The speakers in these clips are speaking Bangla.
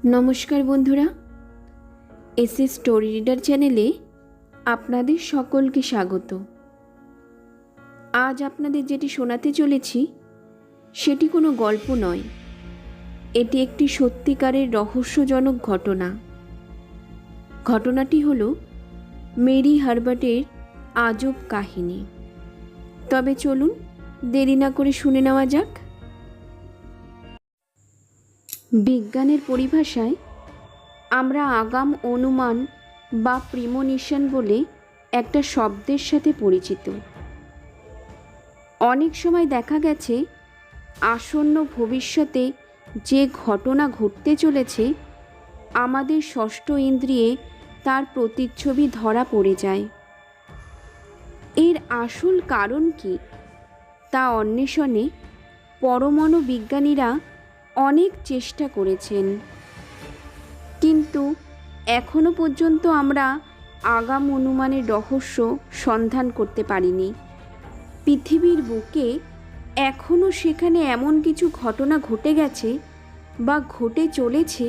নমস্কার বন্ধুরা, এসএ স্টোরি রিডার চ্যানেলে আপনাদের সকলকে স্বাগত। আজ আপনাদের যেটি শোনাতে চলেছি সেটি কোনো গল্প নয়, এটি একটি সত্যিকারের রহস্যজনক ঘটনা। ঘটনাটি হলো মেরি হার্বার্টের আজব কাহিনী। তবে চলুন দেরি না করে শুনে নেওয়া যাক। বিজ্ঞানের পরিভাষায় আমরা আগাম অনুমান বা প্রিমনিশন বলে একটা শব্দের সাথে পরিচিত। অনেক সময় দেখা গেছে আসন্ন ভবিষ্যতে যে ঘটনা ঘটতে চলেছে আমাদের ষষ্ঠ ইন্দ্রিয়ে তার প্রতিচ্ছবি ধরা পড়ে যায়। এর আসল কারণ কি তা অন্বেষণে পরমাণু বিজ্ঞানীরা অনেক চেষ্টা করেছেন, কিন্তু এখনো পর্যন্ত আমরা আগাম অনুমানের রহস্য সন্ধান করতে পারিনি। পৃথিবীর বুকে এখনও সেখানে এমন কিছু ঘটনা ঘটে গেছে বা ঘটে চলেছে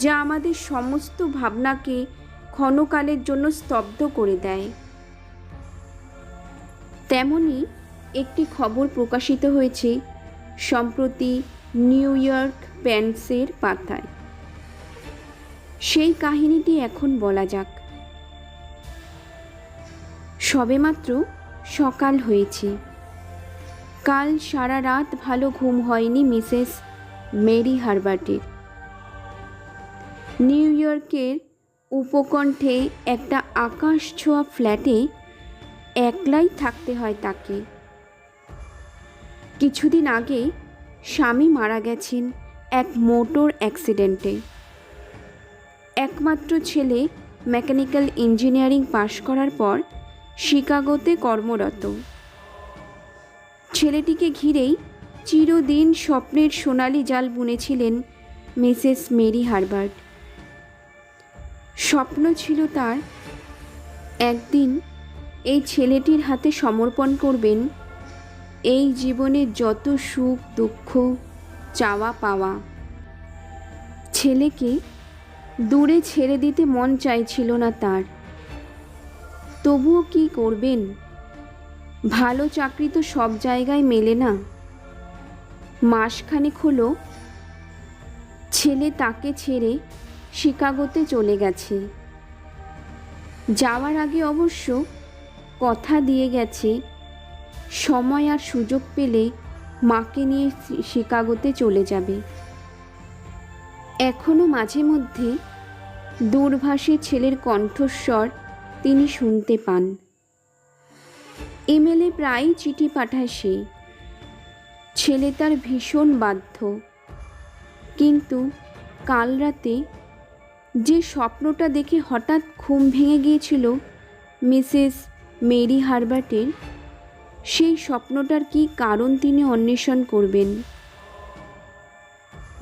যা আমাদের সমস্ত ভাবনাকে ক্ষণকালের জন্য স্তব্ধ করে দেয়। তেমনই একটি খবর প্রকাশিত হয়েছে সম্প্রতি নিউ ইয়র্ক টাইমসের পাতায়। সেই কাহিনীটি এখন বলা যাক। সবেমাত্র সকাল হয়েছে। কাল সারা রাত ভালো ঘুম হয়নি মিসেস মেরি হার্বার্টের। নিউ ইয়র্কের উপকণ্ঠে একটা আকাশ ছোঁয়া ফ্ল্যাটে একলাই থাকতে হয় তাকে। কিছুদিন আগে স্বামী মারা গেছেন এক মোটর অ্যাক্সিডেন্টে। একমাত্র ছেলে মেকানিক্যাল ইঞ্জিনিয়ারিং পাশ করার পর শিকাগোতে কর্মরত। ছেলেটিকে ঘিরেই চিরদিন স্বপ্নের সোনালি জাল বুনেছিলেন মিসেস মেরি হার্বার্ট। স্বপ্ন ছিল তার একদিন এই ছেলেটির হাতে সমর্পণ করবেন এই জীবনের যত সুখ দুঃখ চাওয়া পাওয়া। ছেলেকে দূরে ছেড়ে দিতে মন চাইছিল না তার। তবুও কি করবেন, ভালো চাকরি তো সব জায়গায় মেলে না। মাসখানেক হলো ছেলে তাকে ছেড়ে শিকাগোতে চলে গেছে। যাওয়ার আগে অবশ্য কথা দিয়ে গেছে সময় আর সুযোগ পেলে মাকে নিয়ে শিকাগোতে চলে যাবে। এখনও মাঝে মধ্যে দূরভাষী ছেলের কণ্ঠস্বর তিনি শুনতে পান। ইমেলে প্রায়ই চিঠি পাঠায় সে। ছেলে তার ভীষণ বাধ্য। কিন্তু কাল রাতে যে স্বপ্নটা দেখে হঠাৎ ঘুম ভেঙে গিয়েছিল মিসেস মেরি হার্বার্টের, সেই স্বপ্নটার কী কারণ তিনি অন্বেষণ করবেন।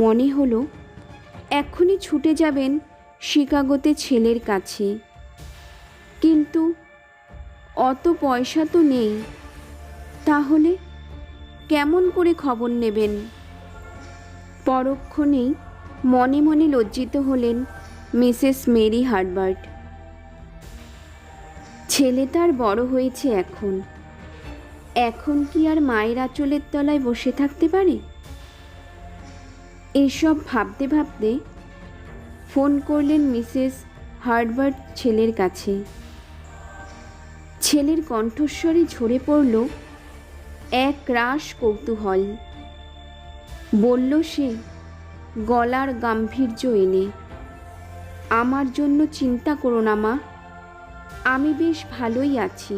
মনে হলো এক্ষুনি ছুটে যাবেন শিকাগোতে ছেলের কাছে, কিন্তু অত পয়সা তো নেই। তাহলে কেমন করে খবর নেবেন? পরক্ষণেই মনে মনে লজ্জিত হলেন মিসেস মেরি হার্বার্ট। ছেলে তার বড় হয়েছে এখন কি আর মায়ের আঁচলের তলায় বসে থাকতে পারে? এসব ভাবতে ভাবতে ফোন করলেন মিসেস হার্বার্ট ছেলের কাছে। ছেলের কণ্ঠস্বরে ঝরে পড়ল এক রাশ কৌতূহল। বলল সে গলার গাম্ভীর্য এনে, আমার জন্য চিন্তা করো না মা, আমি বেশ ভালোই আছি।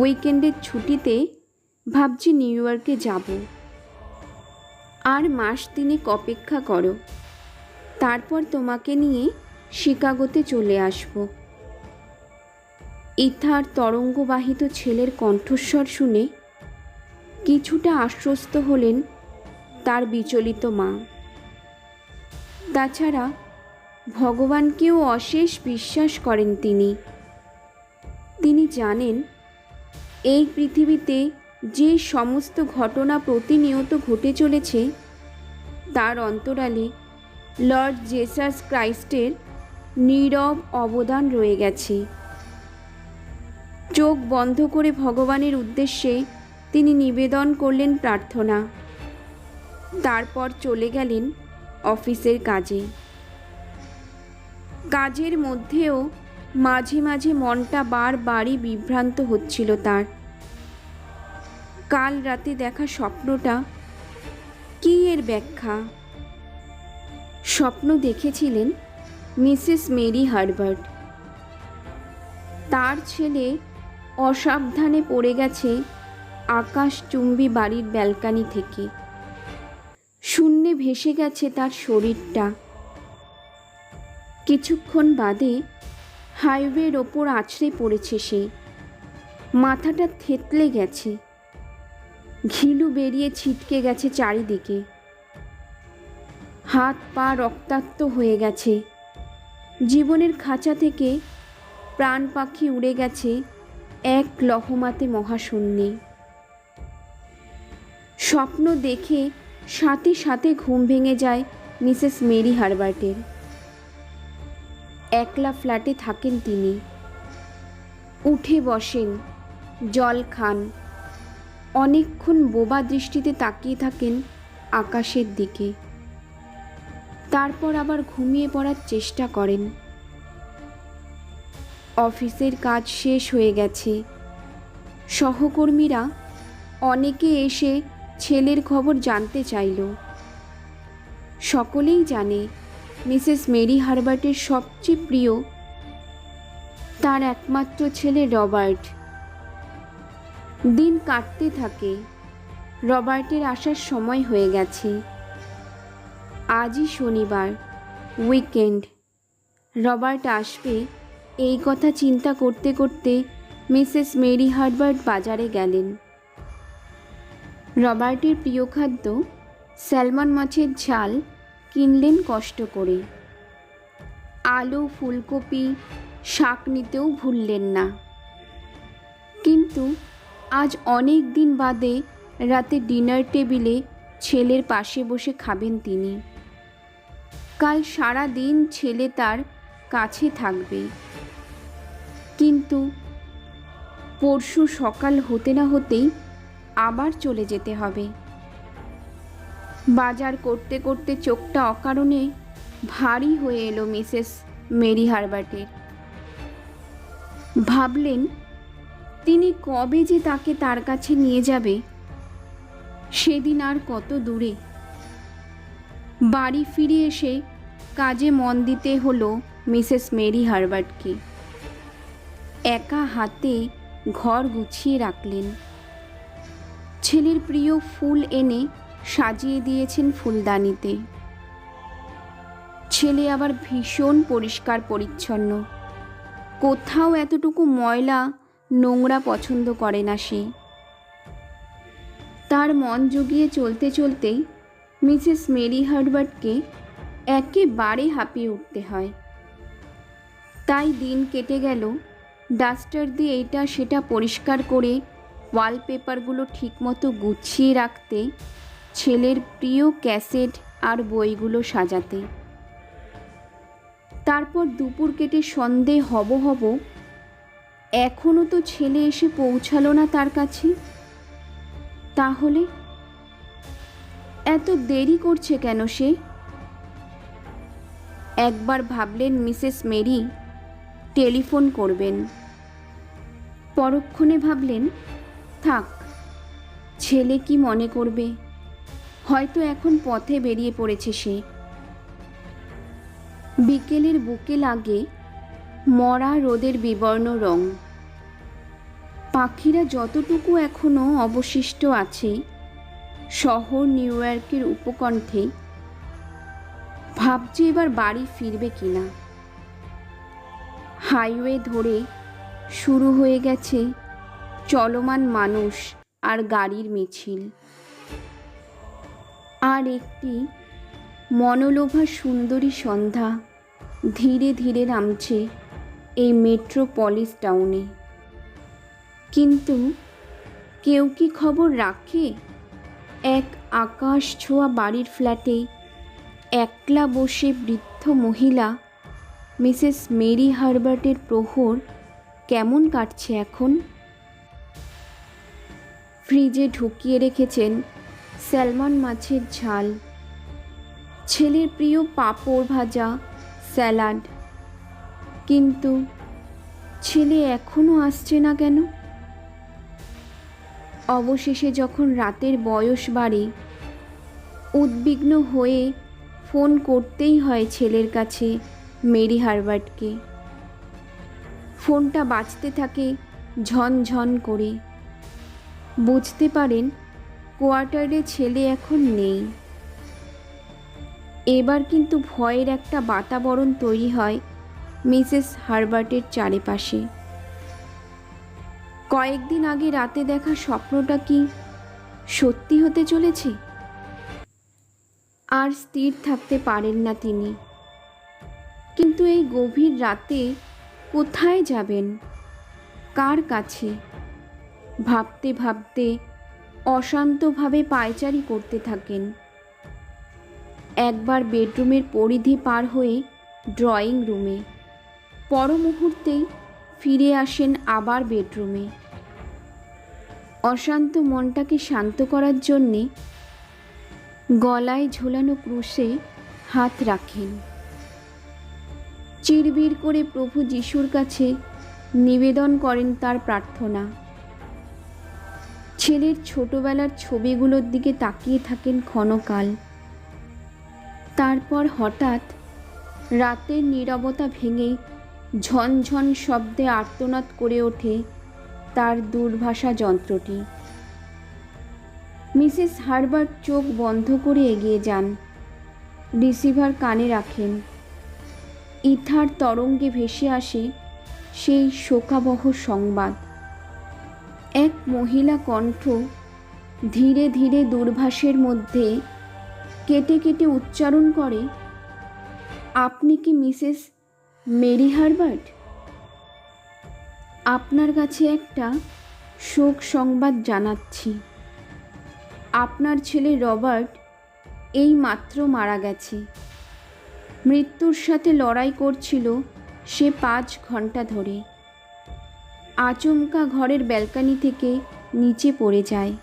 উইকেন্ডের ছুটিতে ভাবছি নিউ ইয়র্কে যাব। আর মাস তিনেক অপেক্ষা করো, তারপর তোমাকে নিয়ে শিকাগোতে চলে আসব। ইথার তরঙ্গবাহিত ছেলের কণ্ঠস্বর শুনে কিছুটা আশ্বস্ত হলেন তার বিচলিত মা। তাছাড়া ভগবানকেও অশেষ বিশ্বাস করেন তিনি জানেন এই পৃথিবীতে যে সমস্ত ঘটনা প্রতিনিয়ত ঘটে চলেছে তার অন্তরালে লর্ড জেসাস ক্রাইস্টের নীরব অবদান রয়ে গেছে। চোখ বন্ধ করে ভগবানের উদ্দেশ্যে তিনি নিবেদন করলেন প্রার্থনা। তারপর চলে গেলেন অফিসের কাজে। কাজের মধ্যেও মাঝে মাঝে মনটা বারবারই বিভ্রান্ত হচ্ছিল তার। কাল রাতে দেখা স্বপ্নটা কী এর ব্যাখ্যা? স্বপ্ন দেখেছিলেন মিসেস মেরি হার্বার্ট। তার ছেলে অসাবধানে পড়ে গেছে আকাশচুম্বী বাড়ির ব্যালকানি থেকে। শূন্যে ভেসে গেছে তার শরীরটা। কিছুক্ষণ বাদে হাইওয়ের ওপর আছড়ে পড়েছে সে। মাথাটা থেতলে গেছে, ঘিলু বেরিয়ে ছিটকে গেছে চারিদিকে। হাত পা রক্তাক্ত হয়ে গেছে। জীবনের খাঁচা থেকে প্রাণ পাখি উড়ে গেছে এক লহমাতে মহাশূন্যে। স্বপ্ন দেখে সাথে সাথে ঘুম ভেঙে যায় মিসেস মেরি হার্বার্টের। একলা ফ্ল্যাটে থাকেন তিনি। উঠে বসেন, জল খান, অনেকক্ষণ বোবা দৃষ্টিতে তাকিয়ে থাকেন আকাশের দিকে। তারপর আবার ঘুমিয়ে পড়ার চেষ্টা করেন। অফিসের কাজ শেষ হয়ে গেছে। সহকর্মীরা অনেকে এসে ছেলের খবর জানতে চাইল। সকলেই জানে মিসেস মেরি হার্বার্টের সবচেয়ে প্রিয় তার একমাত্র ছেলে রবার্ট। দিন কাটতে থাকে। রবার্টের আসার সময় হয়ে গেছে। আজই শনিবার, উইকেন্ড। রবার্ট আসবে এই কথা চিন্তা করতে করতে মিসেস মেরি হার্বার্ট বাজারে গেলেন। রবার্টের প্রিয় খাদ্য স্যালমন মাছের ঝাল কিনলেন কষ্ট করে। আলু, ফুলকপি, শাক নিতেও ভুললেন না। কিন্তু আজ অনেক দিন বাদে রাতে ডিনার টেবিলে ছেলের পাশে বসে খাবেন তিনি। কাল সারা দিন ছেলে তার কাছে থাকবে, কিন্তু পরশু সকাল হতে না হতেই আবার চলে যেতে হবে। বাজার করতে করতে চোখটা অকারণে ভারী হয়ে এলো মিসেস মেরি হার্বার্টের। ভাবলেন তিনি কবে যে তাকে তার কাছে নিয়ে যাবে, সেদিন আর কত দূরে। বাড়ি ফিরে এসে কাজে মন দিতে হলো মিসেস মেরি হার্বার্টকে। একা হাতে ঘর গুছিয়ে রাখলেন। ছেলের প্রিয় ফুল এনে সাজিয়ে দিয়েছেন ফুলদানিতে। ছেলে আবার ভীষণ পরিষ্কার পরিচ্ছন্ন। কোথাও এতটুকু ময়লা নোংরা পছন্দ করে না সে। তার মন জুগিয়ে চলতে চলতেই মিসেস মেরি হার্বার্টকে একেবারে হাঁপিয়ে উঠতে হয়। তাই দিন কেটে গেল ডাস্টার দিয়ে এটা সেটা পরিষ্কার করে ওয়ালপেপারগুলো ঠিকমতো গুছিয়ে রাখতে, ছেলের প্রিয় ক্যাসেট আর বইগুলো সাজাতে। তারপর দুপুর কেটে সন্ধে হব হব, এখনও তো ছেলে এসে পৌঁছালো না তার কাছে। তাহলে এত দেরি করছে কেন সে? একবার ভাবলেন মিসেস মেরি টেলিফোন করবেন। পরক্ষণে ভাবলেন থাক, ছেলে কি মনে করবে, হয়তো এখন পথে বেরিয়ে পড়েছে সে। বিকেলের বুকে লাগে মরা রোদের বিবর্ণ রং। পাখিরা যতটুকু এখনো অবশিষ্ট আছে শহর নিউ ইয়র্কের উপকণ্ঠে, ভাবছে এবার বাড়ি ফিরবে কিনা। হাইওয়ে ধরে শুরু হয়ে গেছে চলমান মানুষ আর গাড়ির মিছিল। আর একটি মনোলোভা সুন্দরী সন্ধ্যা ধীরে ধীরে নামছে এই মেট্রোপলিস টাউনে। কিন্তু কেউ কি খবর রাখে এক আকাশ ছোঁয়া বাড়ির ফ্ল্যাটে একলা বসে বৃদ্ধ মহিলা মিসেস মেরি হার্বার্টের প্রহর কেমন কাটছে এখন? ফ্রিজে ঢুকিয়ে রেখেছেন স্যালমন মাছের ঝাল, ছেলের প্রিয় পাঁপড় ভাজা, স্যালাড। কিন্তু ছেলে এখনও আসছে না কেন? অবশেষে যখন রাতের বয়স বাড়ে, উদ্বিগ্ন হয়ে ফোন করতেই হয় ছেলের কাছে মেরি হার্বার্টকে। ফোনটা বাজতে থাকে ঝনঝন করে। বুঝতে পারেন কোয়ার্টারে ছেলে এখন নেই। এবার কিন্তু ভয়ের একটা বাতাবরণ তৈরি হয় মিসেস হার্বার্টের চারিপাশে। কয়েকদিন আগে রাতে দেখা স্বপ্নটা কি সত্যি হতে চলেছে? আর স্থির থাকতে পারেন না তিনি। কিন্তু এই গভীর রাতে কোথায় যাবেন, কার কাছে? ভাবতে ভাবতে অশান্তভাবে পায়চারি করতে থাকেন। একবার বেডরুমের পরিধি পার হয়ে ড্রয়িং রুমে, পর মুহূর্তেই ফিরে আসেন আবার বেডরুমে। অশান্ত মনটাকে শান্ত করার জন্যে গলায় ঝোলানো ক্রুশে হাত রাখেন। চিরবির করে প্রভু যিশুর কাছে নিবেদন করেন তার প্রার্থনা। ছেলের ছোটবেলার ছবিগুলোর দিকে তাকিয়ে থাকেন ক্ষণকাল। তারপর হঠাৎ রাতের নীরবতা ভেঙে ঝনঝন শব্দে আর্তনাদ করে ওঠে তার দূরভাষা যন্ত্রটি। মিসেস হার্বার্ট চোখ বন্ধ করে এগিয়ে যান, রিসিভার কানে রাখেন। ইথার তরঙ্গে ভেসে আসে সেই শোকাবহ সংবাদ। এক মহিলা কণ্ঠ ধীরে ধীরে দূরভাষের মধ্যে কেটে কেটে উচ্চারণ করে, আপনি কি মিসেস মেরি হার্বার্ট? আপনার কাছে একটা শোক সংবাদ জানাচ্ছি। আপনার ছেলে রবার্ট এই মাত্র মারা গেছে। মৃত্যুর সাথে লড়াই করছিল সে 5 ঘন্টা ধরে। আচমকা ঘরের ব্যালকনি থেকে নিচে পড়ে যায়।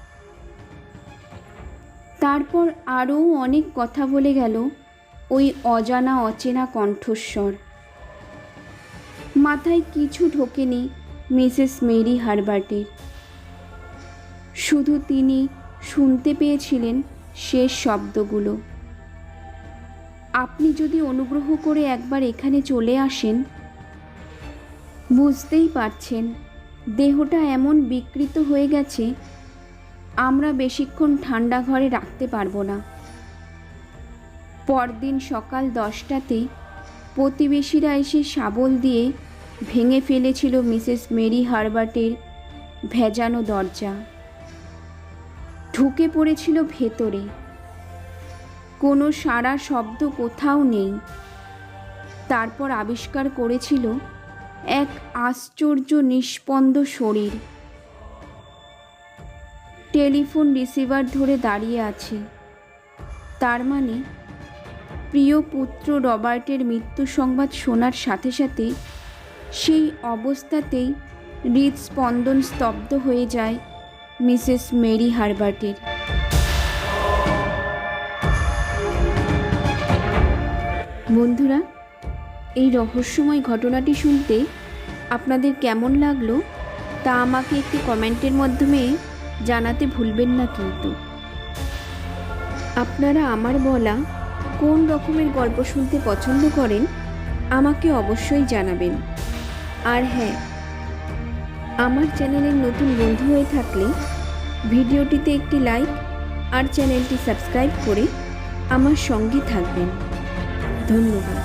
তারপর আরও অনেক কথা বলে গেল ওই অজানা অচেনা কণ্ঠস্বর। মাথায় কিছু ঢোকেনি মিসেস মেরি হার্বার্টের। শুধু তিনি শুনতে পেয়েছিলেন শেষ শব্দগুলো, আপনি যদি অনুগ্রহ করে একবার এখানে চলে আসেন। বুঝতেই পারছেন দেহটা এমন বিকৃত হয়ে গেছে, আমরা বেশিক্ষণ ঠান্ডা ঘরে রাখতে পারবো না। পরদিন সকাল 10টাতে প্রতিবেশীরা এসে শাবল দিয়ে ভেঙে ফেলেছিল মিসেস মেরি হার্বার্টের ভেজানো দরজা। ঢুকে পড়েছিল ভেতরে। কোনো সারা শব্দ কোথাও নেই। তারপর আবিষ্কার করেছিল এক আশ্চর্য নিস্পন্দ শরীর। টেলিফোন রিসিভার ধরে দাঁড়িয়ে আছে। তার মানে প্রিয় পুত্র রবার্টের মৃত্যু সংবাদ শোনার সাথে সাথে সেই অবস্থাতেই হৃদস্পন্দন স্তব্ধ হয়ে যায় মিসেস মেরি হার্বার্টের। বন্ধুরা, এই রহস্যময় ঘটনাটি শুনতে আপনাদের কেমন লাগলো তা আমাকে একটি কমেন্টের মাধ্যমে জানাতে ভুলবেন না। কিন্তু আপনারা আমার বলা কোন রকমের গল্প শুনতে পছন্দ করেন আমাকে অবশ্যই জানাবেন। আর হ্যাঁ, আমার চ্যানেলের নতুন বন্ধু হয়ে থাকলে ভিডিওটিতে একটি লাইক আর চ্যানেলটি সাবস্ক্রাইব করে আমার সঙ্গে থাকবেন। ধন্যবাদ।